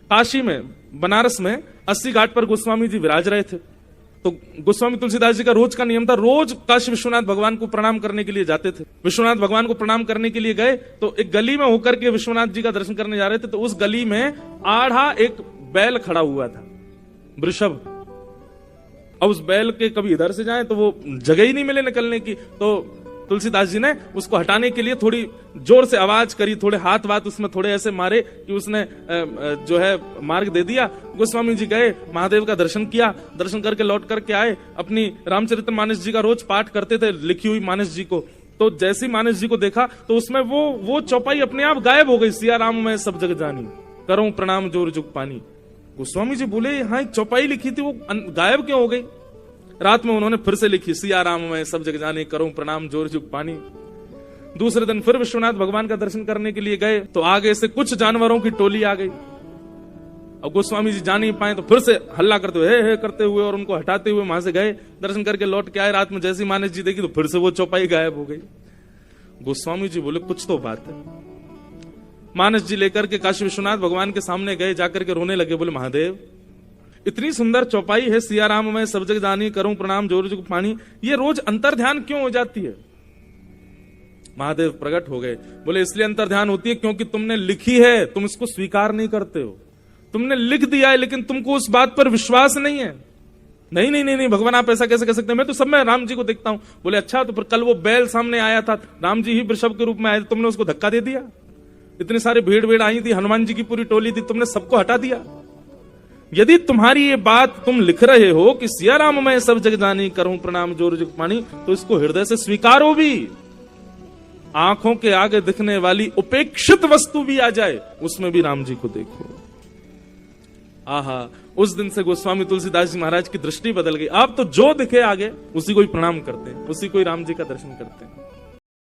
काशी में, बनारस में 80 घाट पर गोस्वामी जी विराज रहे थे। तो गोस्वामी तुलसीदास जी का रोज का नियम था, रोज काशी विश्वनाथ भगवान को प्रणाम करने के लिए जाते थे। विश्वनाथ भगवान को प्रणाम करने के लिए गए तो एक गली में होकर के विश्वनाथ जी का दर्शन करने जा रहे थे, तो उस गली में आधा एक बैल खड़ा हुआ था, वृषभ। अब उस बैल के कभी इधर से जाए तो वो जगह ही नहीं मिले निकलने की, तो तुलसीदास जी ने उसको हटाने के लिए थोड़ी जोर से आवाज करी, थोड़े हाथ वाथ उसमें थोड़े ऐसे मारे कि उसने जो है मार्ग दे दिया। गोस्वामी जी गए, महादेव का दर्शन किया, दर्शन करके लौट करके आए। अपनी रामचरितमानस जी का रोज पाठ करते थे, लिखी हुई मानस जी को। तो जैसे ही मानस जी को देखा तो उसमें वो चौपाई अपने आप गायब हो गई। सिया राम मैं सब जग जानी, करूं प्रणाम जोर जुग पानी। गोस्वामी जी बोले यहाँ एक चौपाई लिखी थी, वो गायब क्यों हो गई? रात में उन्होंने फिर से लिखी, सिया राम मैं सब जग जाने, करूं प्रणाम जोर जुग पानी। दूसरे दिन फिर विश्वनाथ भगवान का दर्शन करने के लिए गए तो आगे से कुछ जानवरों की टोली आ गई। अब गोस्वामी जी जा नहीं पाए तो फिर से हल्ला करते हुए हे करते हुए और उनको हटाते हुए वहां से गए, दर्शन करके लौट के आए। रात में जैसी मानस जी देखी तो फिर से वो चौपाई गायब हो गई। गोस्वामी जी बोले कुछ तो बात है। मानस जी लेकर के काशी विश्वनाथ भगवान के सामने गए, जाकर के रोने लगे, बोले महादेव इतनी सुंदर चौपाई है, सिया राम मैं सब जग जानी, करूं प्रणाम जोर जुग पानी, ये रोज अंतर ध्यान क्यों हो जाती है? महादेव प्रकट हो गए, बोले इसलिए अंतर ध्यान होती है क्योंकि तुमने लिखी है, तुम इसको स्वीकार नहीं करते हो। तुमने लिख दिया है लेकिन तुमको उस बात पर विश्वास नहीं है। नहीं नहीं नहीं नहीं भगवान आप ऐसा कैसे कह सकते हैं, मैं तो सब में राम जी को देखता हूं। बोले अच्छा, तो फिर कल वो बैल सामने आया था, राम जी ही वृषभ के रूप में आए थे, तुमने उसको धक्का दे दिया। इतनी सारी भीड़ आई थी, हनुमान जी की पूरी टोली थी, तुमने सबको हटा दिया। यदि तुम्हारी ये बात तुम लिख रहे हो कि सिया राम मैं सब जग जानी, करूं प्रणाम जोर जुग पानी, तो इसको हृदय से स्वीकारो भी। आंखों के आगे दिखने वाली उपेक्षित वस्तु भी आ जाए, उसमें भी राम जी को देखो। आहा, उस दिन से गोस्वामी तुलसीदास जी महाराज की दृष्टि बदल गई। आप तो जो दिखे आगे उसी को ही प्रणाम करते हैं, उसी को ही राम जी का दर्शन करते हैं।